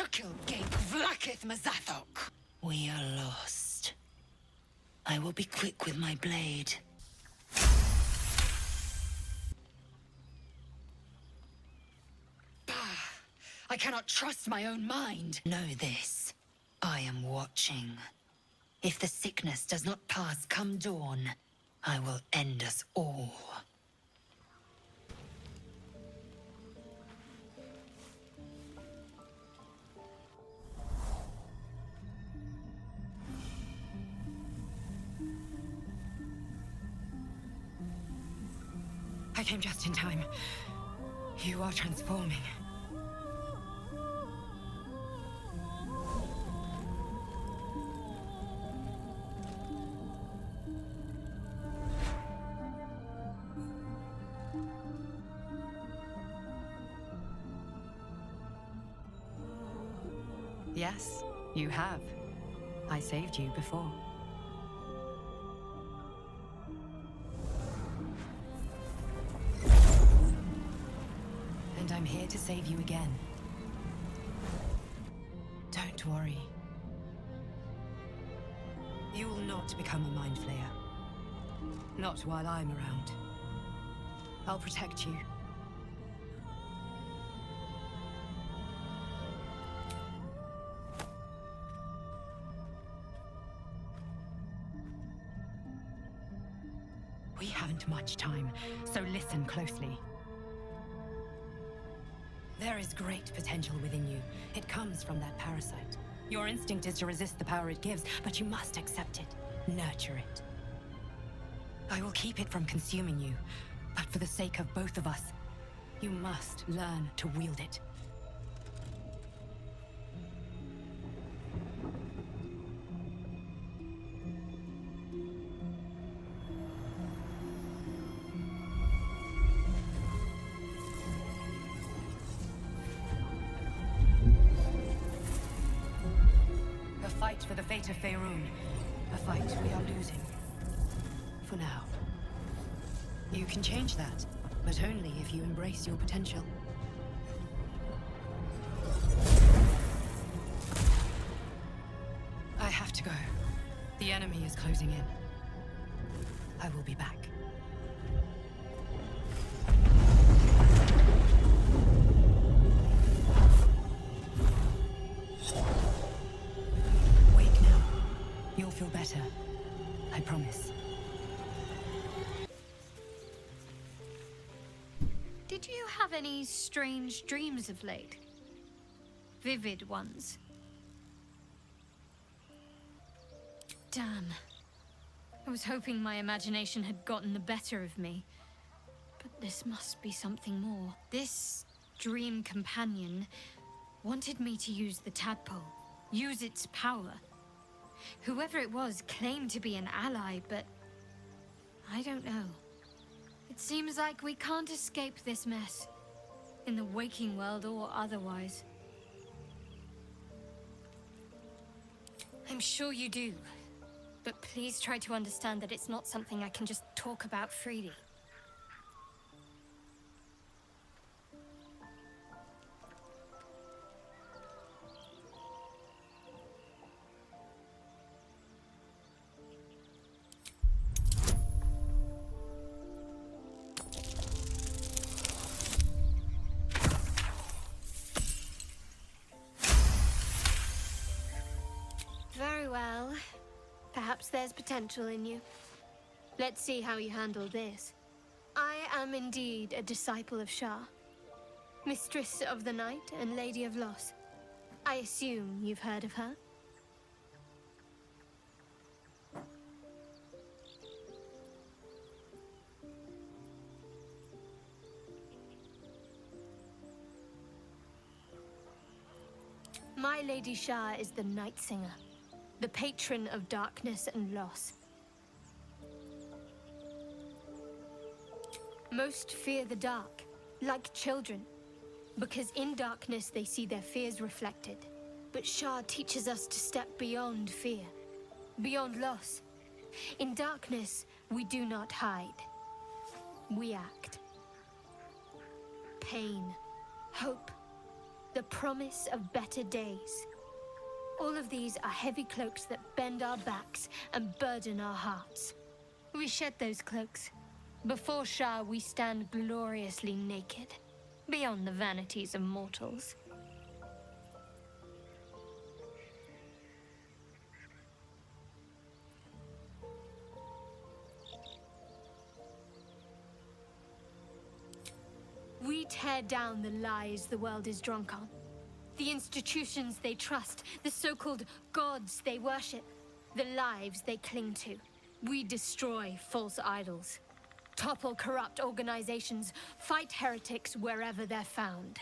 Shukil Gate Vlakith Mazathok. We are lost. I will be quick with my blade. I cannot trust my own mind. Know this. I am watching. If the sickness does not pass come dawn, I will end us all. I came just in time. You are transforming. Yes, you have. I saved you before. And I'm here to save you again. Don't worry. You will not become a Mind Flayer. Not while I'm around. I'll protect you. We haven't much time, so listen closely. There is great potential within you. It comes from that parasite. Your instinct is to resist the power it gives, but you must accept it. Nurture it. I will keep it from consuming you, but for the sake of both of us, you must learn to wield it. Fight for the fate of Faerun. A fight we are losing. For now. You can change that, but only if you embrace your potential. I have to go. The enemy is closing in. I will be back. You'll feel better. I promise. Did you have any strange dreams of late? Vivid ones? Damn. I was hoping my imagination had gotten the better of me. But this must be something more. This dream companion wanted me to use the tadpole. Use its power. Whoever it was claimed to be an ally, but I don't know. It seems like we can't escape this mess, in the waking world or otherwise. I'm sure you do, but please try to understand that it's not something I can just talk about freely. Very well. Perhaps there's potential in you. Let's see how you handle this. I am indeed a disciple of Shah, Mistress of the Night and Lady of Loss. I assume you've heard of her? My Lady Shah is the Night Singer, the patron of darkness and loss. Most fear the dark, like children, because in darkness they see their fears reflected. But Shah teaches us to step beyond fear, beyond loss. In darkness, we do not hide. We act. Pain, hope, the promise of better days. All of these are heavy cloaks that bend our backs and burden our hearts. We shed those cloaks. Before Shah, we stand gloriously naked, beyond the vanities of mortals. We tear down the lies the world is drunk on. The institutions they trust, the so-called gods they worship, the lives they cling to. We destroy false idols, topple corrupt organizations, fight heretics wherever they're found.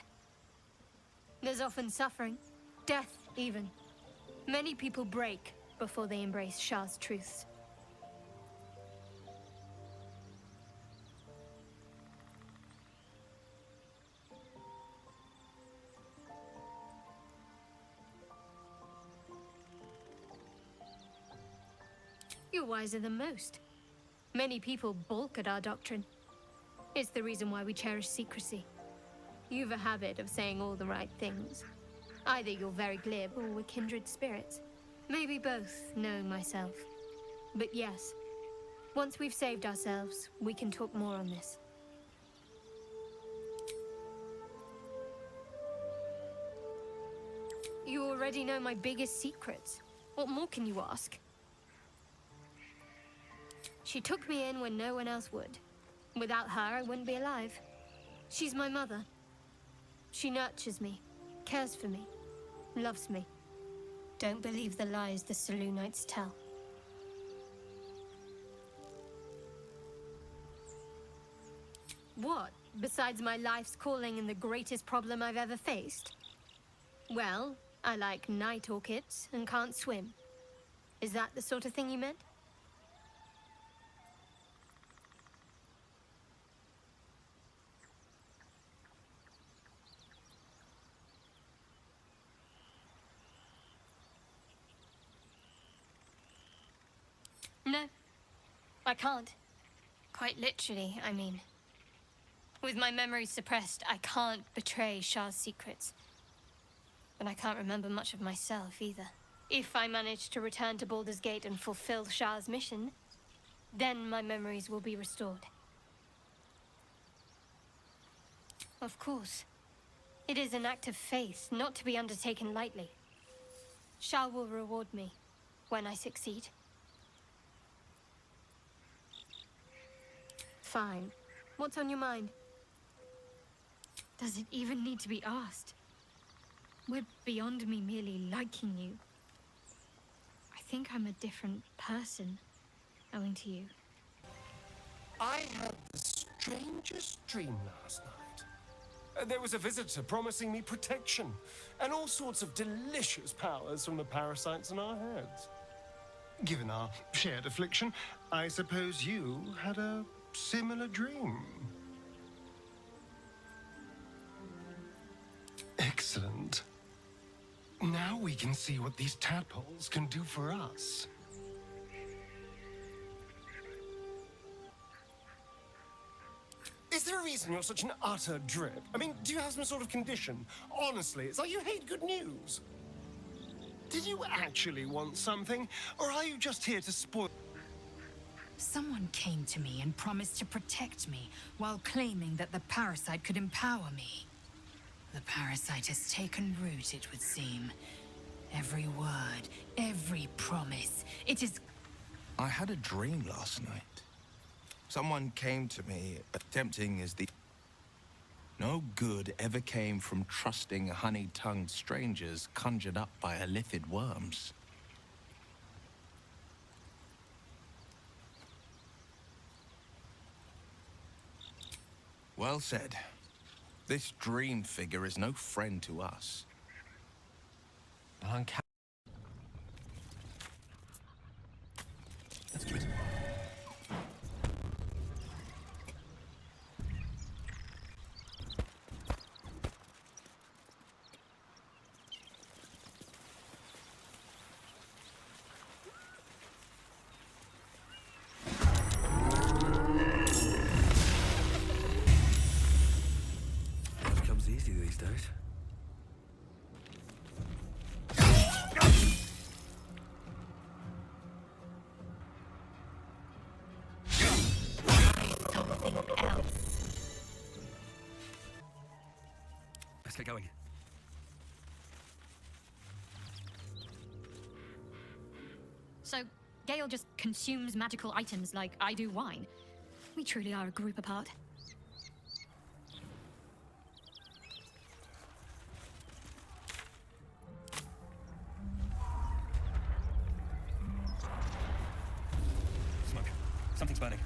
There's often suffering, death even. Many people break before they embrace Shah's truths. You're wiser than most. Many people balk at our doctrine. It's the reason why we cherish secrecy. You've a habit of saying all the right things. Either you're very glib or we're kindred spirits. Maybe both, knowing myself. But yes, once we've saved ourselves, we can talk more on this. You already know my biggest secrets. What more can you ask? She took me in when no one else would. Without her, I wouldn't be alive. She's my mother. She nurtures me, cares for me, loves me. Don't believe the lies the Selûnites tell. What, besides my life's calling and the greatest problem I've ever faced? Well, I like night orchids and can't swim. Is that the sort of thing you meant? No, I can't. Quite literally, I mean. With my memories suppressed, I can't betray Shah's secrets. But I can't remember much of myself either. If I manage to return to Baldur's Gate and fulfill Shah's mission, then my memories will be restored. Of course. It is an act of faith, not to be undertaken lightly. Shah will reward me when I succeed. Fine. What's on your mind? Does it even need to be asked? We're beyond me merely liking you. I think I'm a different person, owing to you. I had the strangest dream last night. There was a visitor promising me protection and all sorts of delicious powers from the parasites in our heads. Given our shared affliction, I suppose you had a similar dream. Excellent. Now we can see what these tadpoles can do for us. Is there a reason you're such an utter drip? I mean, do you have some sort of condition? Honestly, it's like you hate good news. Did you actually want something, or are you just here to spoil? Someone came to me and promised to protect me while claiming that the parasite could empower me. The parasite has taken root, it would seem. Every word, every promise, it is... I had a dream last night. Someone came to me, tempting as the... No good ever came from trusting honey-tongued strangers conjured up by illithid worms. Well said. This dream figure is no friend to us. Let's do it. Life comes easy these days. get going. So, Gale just consumes magical items like I do wine. We truly are a group apart. Smoke. Something's burning.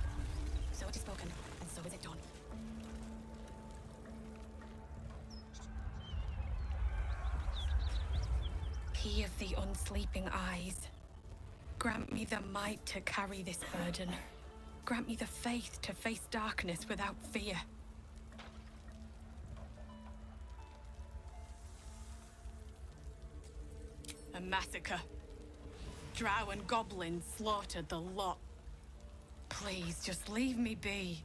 So it is spoken, and so is it done. Key of the unsleeping eyes. Grant me the might to carry this burden. Grant me the faith to face darkness without fear. A massacre. Drow and goblins slaughtered the lot. Please, just leave me be.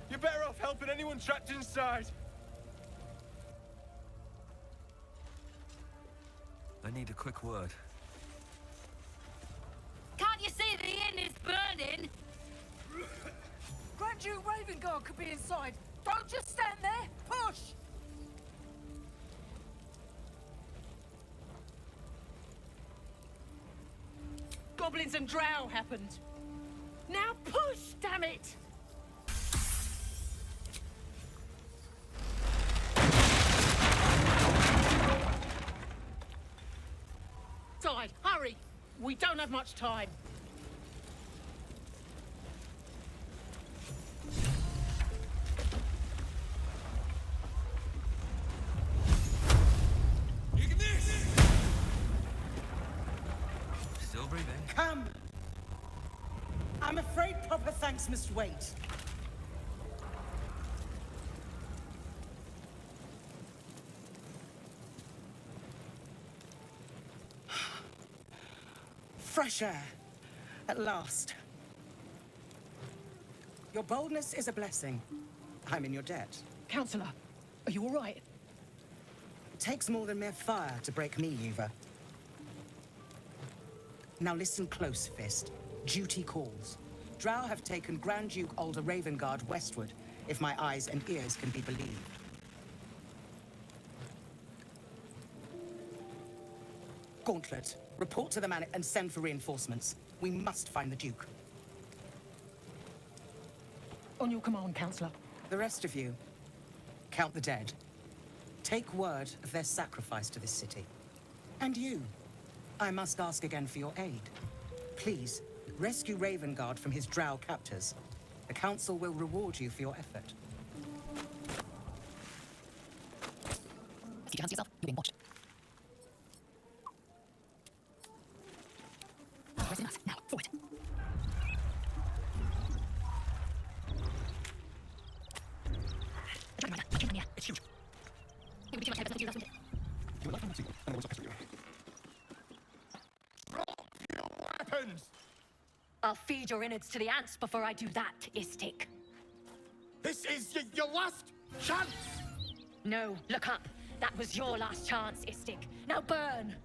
You're better off helping anyone trapped inside. I need a quick word. Can't you see the inn is burning? Grand Duke Ravengard could be inside. Don't just stand there. Push! Goblins and drow happened. Now push, damn it! Side, hurry! We don't have much time. Still breathing. Come! I'm afraid proper thanks must wait. Fresh air. At last. Your boldness is a blessing. I'm in your debt. Counselor, are you all right? It takes more than mere fire to break me, Yuva. Now listen close, Fist. Duty calls. Drow have taken Grand Duke Alder Ravengard westward, if my eyes and ears can be believed. Gauntlet, report to the man and send for reinforcements. We must find the Duke. On your command, Counselor. The rest of you, count the dead. Take word of their sacrifice to this city. And you, I must ask again for your aid. Please, rescue Ravengard from his drow captors. The Council will reward you for your effort. Keep your hands to yourself. You're being watched. Where's enough? Now, forward. It's huge. It would be too much heavier than 2,000. You will not and I will you. Drop your weapons! I'll feed your innards to the ants before I do that, Istik. This is your last chance! No, look up. That was your last chance, Istik. Now burn!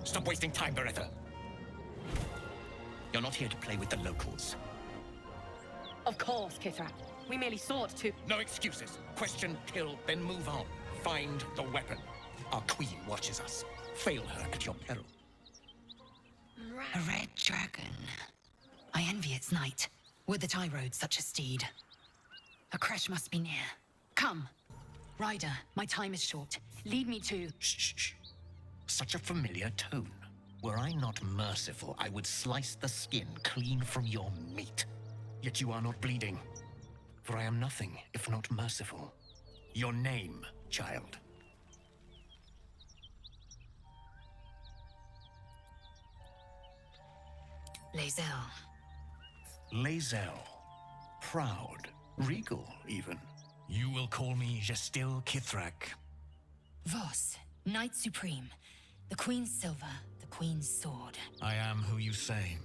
Stop wasting time, Beretta. You're not here to play with the locals. Of course, Kithrak. We merely sought to... No excuses. Question, kill, then move on. Find the weapon. Our queen watches us. Fail her at your peril. A red dragon. I envy its knight. Would that I rode such a steed. A crash must be near. Come. Rider, my time is short. Lead me to... Shh, shh, shh. Such a familiar tone. Were I not merciful, I would slice the skin clean from your meat. Yet you are not bleeding. For I am nothing if not merciful. Your name, child. Lae'zel. Lae'zel. Proud. Regal, even. You will call me Gestil Kithrak. Voss, Knight Supreme. The Queen's silver, the Queen's sword. I am who you say.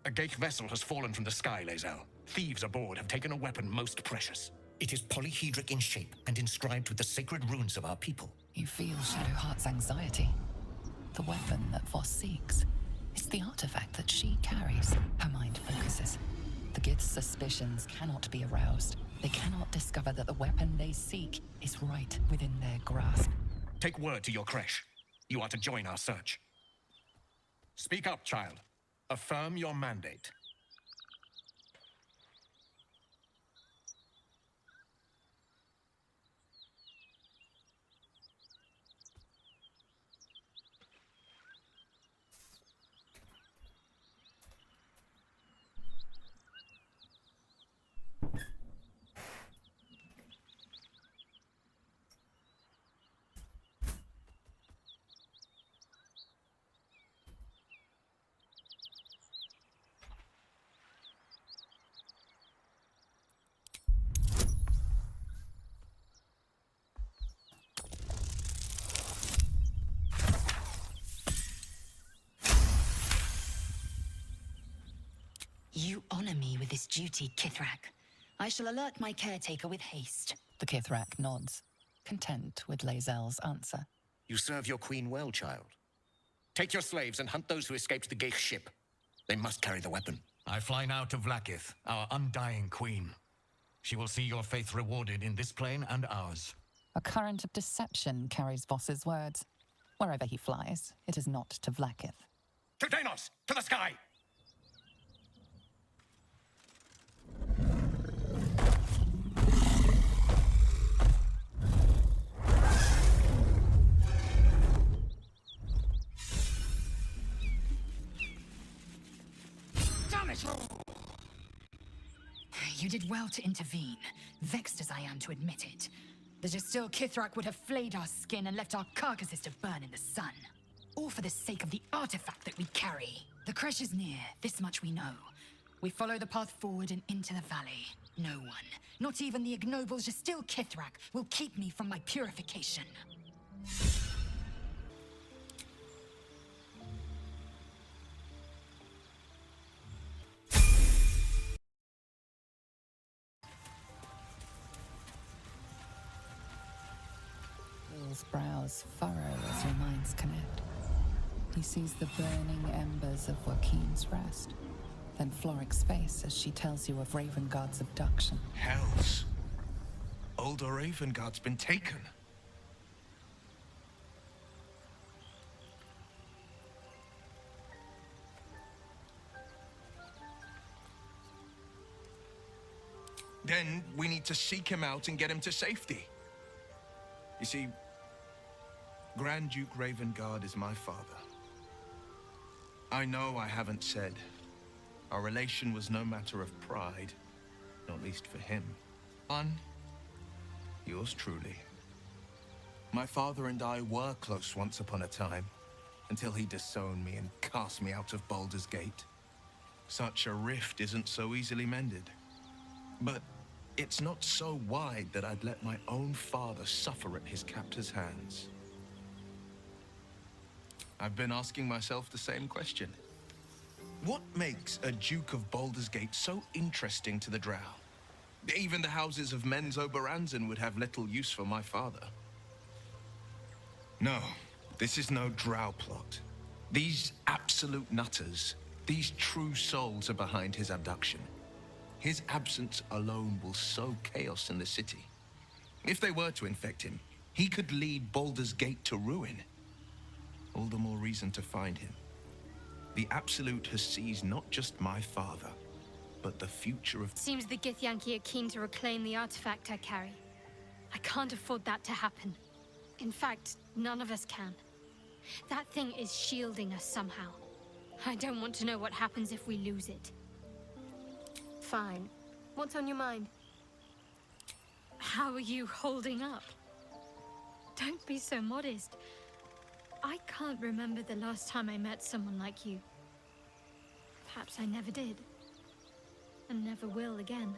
A Geich vessel has fallen from the sky, Lae'zel. Thieves aboard have taken a weapon most precious. It is polyhedric in shape and inscribed with the sacred runes of our people. You feel Shadowheart's anxiety. The weapon that Voss seeks. It's the artifact that she carries. Her mind focuses. The Gith's suspicions cannot be aroused. They cannot discover that the weapon they seek is right within their grasp. Take word to your creche. You are to join our search. Speak up, child. Affirm your mandate. You honor me with this duty, Kithrak. I shall alert my caretaker with haste. The Kithrak nods, content with Lae'zel's answer. You serve your queen well, child. Take your slaves and hunt those who escaped the Geich ship. They must carry the weapon. I fly now to Vlaakith, our undying queen. She will see your faith rewarded in this plane and ours. A current of deception carries Voss's words. Wherever he flies, it is not to Vlaakith. To Danos! To the sky! You did well to intervene, vexed as I am to admit it. The Jastil Kithrak would have flayed our skin and left our carcasses to burn in the sun. All for the sake of the artifact that we carry. The creche is near, this much we know. We follow the path forward and into the valley. No one, not even the ignoble Jastil Kithrak, will keep me from my purification. Will's brows furrow as your minds connect. He sees the burning embers of Joaquin's rest, then Floric's face as she tells you of Ravengard's abduction. Hells. Older Ravengard's been taken. Then we need to seek him out and get him to safety. You see, Grand Duke Ravengard is my father. I know I haven't said. Our relation was no matter of pride, not least for him. Yours truly. My father and I were close once upon a time, until he disowned me and cast me out of Baldur's Gate. Such a rift isn't so easily mended. But it's not so wide that I'd let my own father suffer at his captor's hands. I've been asking myself the same question. What makes a Duke of Baldur's Gate so interesting to the Drow? Even the houses of Menzoberranzan would have little use for my father. No, this is no Drow plot. These absolute nutters, these true souls are behind his abduction. His absence alone will sow chaos in the city. If they were to infect him, he could lead Baldur's Gate to ruin. All the more reason to find him. The Absolute has seized not just my father, but the future of... Seems the Githyanki are keen to reclaim the artifact I carry. I can't afford that to happen. In fact, none of us can. That thing is shielding us somehow. I don't want to know what happens if we lose it. Fine. What's on your mind? How are you holding up? Don't be so modest. I can't remember the last time I met someone like you. Perhaps I never did. And never will again.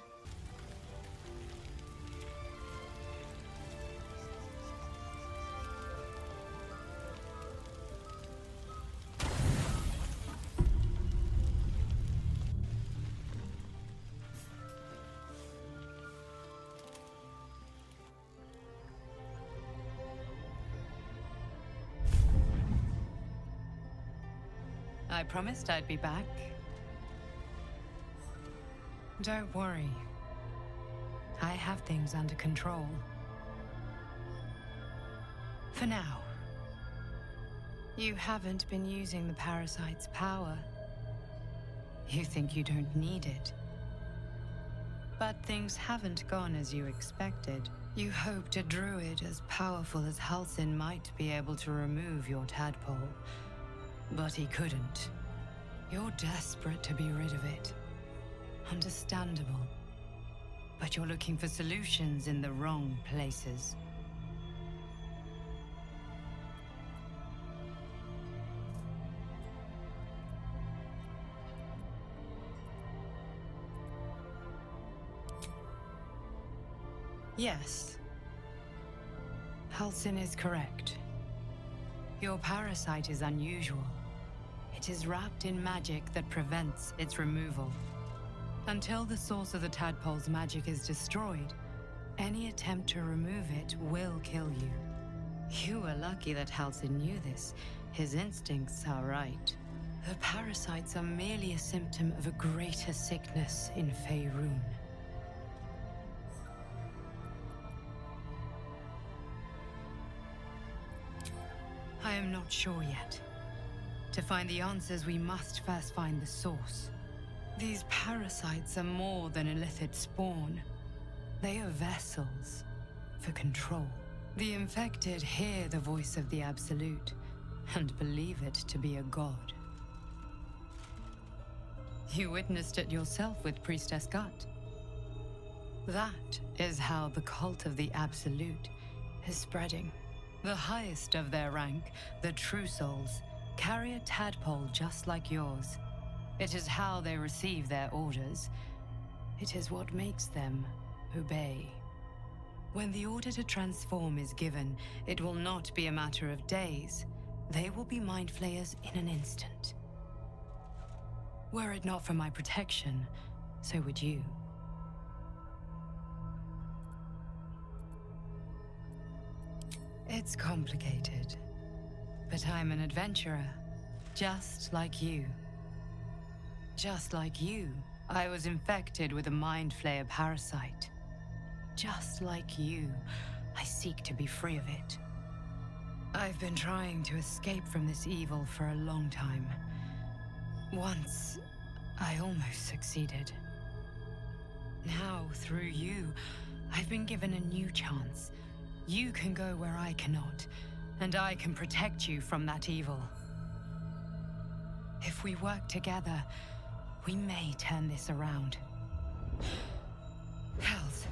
I promised I'd be back. Don't worry. I have things under control. For now. You haven't been using the parasite's power. You think you don't need it. But things haven't gone as you expected. You hoped a druid as powerful as Halsin might be able to remove your tadpole. But he couldn't. You're desperate to be rid of it. Understandable. But you're looking for solutions in the wrong places. Yes. Halsin is correct. Your parasite is unusual. It is wrapped in magic that prevents its removal. Until the source of the tadpole's magic is destroyed, any attempt to remove it will kill you. You were lucky that Halsin knew this. His instincts are right. The parasites are merely a symptom of a greater sickness in Faerun. I am not sure yet. To find the answers, we must first find the source. These parasites are more than illithid spawn. They are vessels for control. The infected hear the voice of the Absolute and believe it to be a god. You witnessed it yourself with Priestess Gut. That is how the cult of the Absolute is spreading. The highest of their rank, the True Souls, carry a tadpole just like yours. It is how they receive their orders. It is what makes them obey. When the order to transform is given, it will not be a matter of days. They will be mind flayers in an instant. Were it not for my protection, so would you. It's complicated, but I'm an adventurer, just like you. Just like you, I was infected with a Mind Flayer parasite. Just like you, I seek to be free of it. I've been trying to escape from this evil for a long time. Once, I almost succeeded. Now, through you, I've been given a new chance. You can go where I cannot, and I can protect you from that evil. If we work together, we may turn this around. Hells,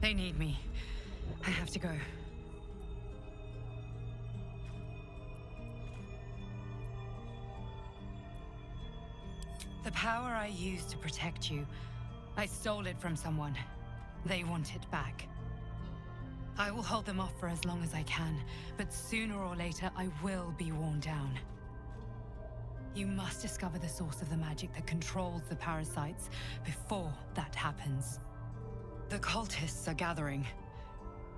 they need me. I have to go. The power I used to protect you, I stole it from someone. They want it back. I will hold them off for as long as I can, but sooner or later I will be worn down. You must discover the source of the magic that controls the parasites before that happens. The cultists are gathering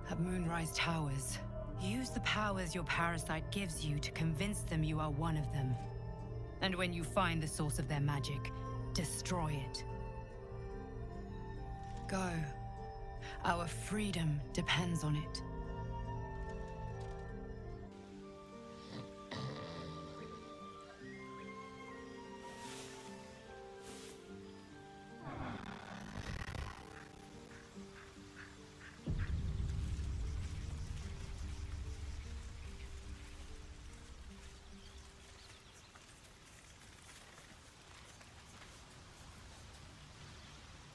at Moonrise Towers. Use the powers your parasite gives you to convince them you are one of them. And when you find the source of their magic, destroy it. Go. Our freedom depends on it.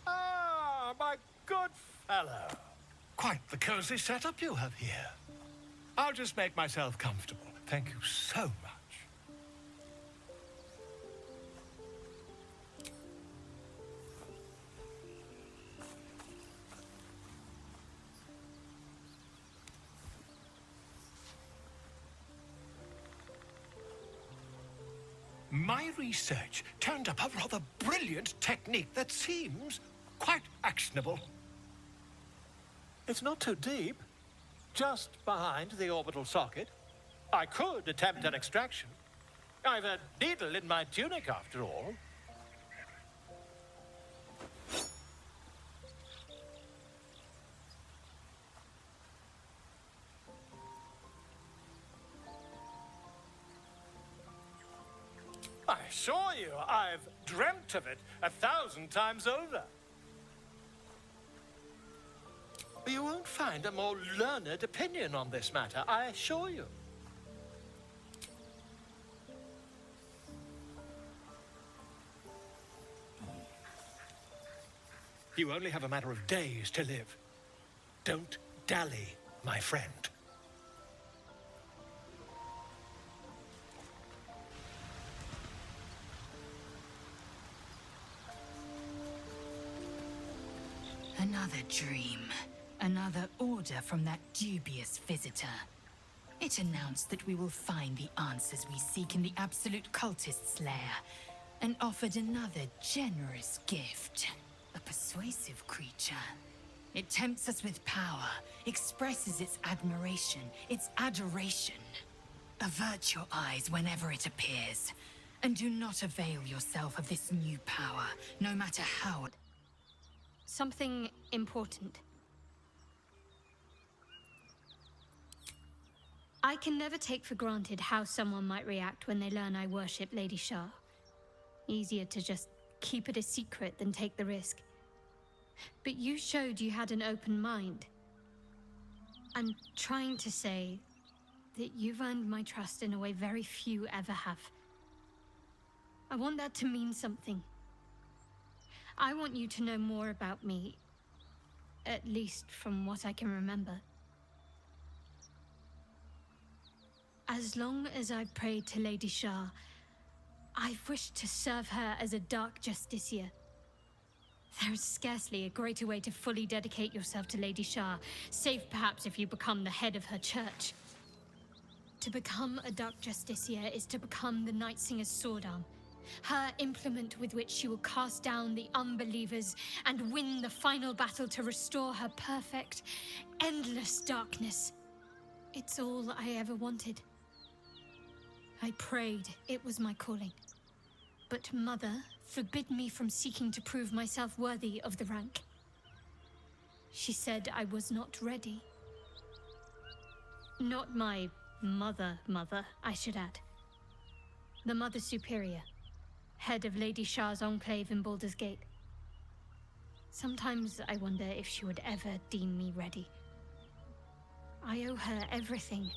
Ah, my good fellow. Quite the cozy setup you have here. I'll just make myself comfortable. Thank you so much. My research turned up a rather brilliant technique that seems quite actionable. It's not too deep. Just behind the orbital socket. I could attempt an extraction. I've a needle in my tunic, after all. I assure you, I've dreamt of it 1,000 times over. You won't find a more learned opinion on this matter, I assure you. You only have a matter of days to live. Don't dally, my friend. Another dream. Another order from that dubious visitor. It announced that we will find the answers we seek in the Absolute Cultist's lair, and offered another generous gift. A persuasive creature. It tempts us with power, expresses its admiration, its adoration. Avert your eyes whenever it appears, and do not avail yourself of this new power, no matter how... Something important. I can never take for granted how someone might react when they learn I worship Lady Shar. Easier to just keep it a secret than take the risk. But you showed you had an open mind. I'm trying to say that you've earned my trust in a way very few ever have. I want that to mean something. I want you to know more about me, at least from what I can remember. As long as I've prayed to Lady Shar, I've wished to serve her as a Dark Justiciar. There is scarcely a greater way to fully dedicate yourself to Lady Shar, save perhaps if you become the head of her church. To become a Dark Justiciar is to become the Night Singer's sword arm, her implement with which she will cast down the unbelievers and win the final battle to restore her perfect, endless darkness. It's all I ever wanted. I prayed it was my calling. But Mother forbid me from seeking to prove myself worthy of the rank. She said I was not ready. Not my mother, I should add. The Mother Superior, head of Lady Shar's enclave in Baldur's Gate. Sometimes I wonder if she would ever deem me ready. I owe her everything,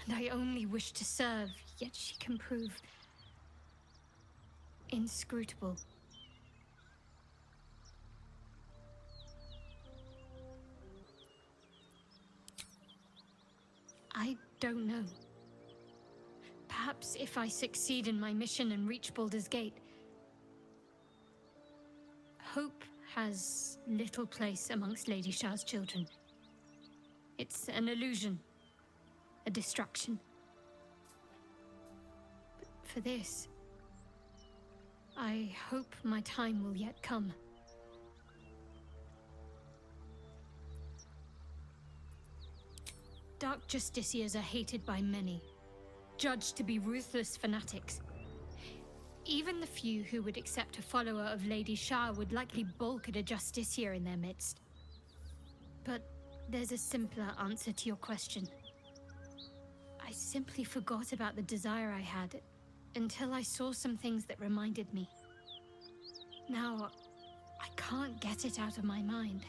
and I only wish to serve, yet she can prove inscrutable. I don't know. Perhaps if I succeed in my mission and reach Baldur's Gate. Hope has little place amongst Lady Shar's children. It's an illusion, a distraction. But for this, I hope my time will yet come. Dark Justiciars are hated by many, judged to be ruthless fanatics. Even the few who would accept a follower of Lady Shar would likely balk at a Justiciar in their midst. But there's a simpler answer to your question. I simply forgot about the desire I had until I saw some things that reminded me. Now, I can't get it out of my mind.